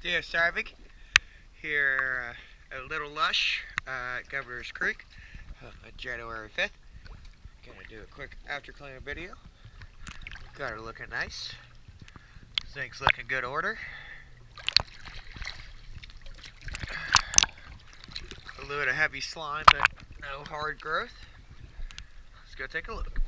DS diving here at Little Lush at Governor's Creek on January 5th. Gonna do a quick after cleaning video. Got her looking nice. Zinc's looking good order. A little bit of heavy slime, but no hard growth. Let's go take a look.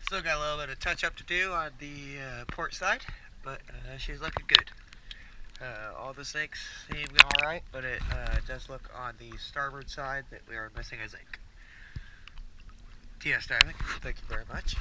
Still got a little bit of touch up to do on the port side, but she's looking good. All the zincs seem alright, but it does look on the starboard side that we are missing a zinc. TS diving, thank you very much.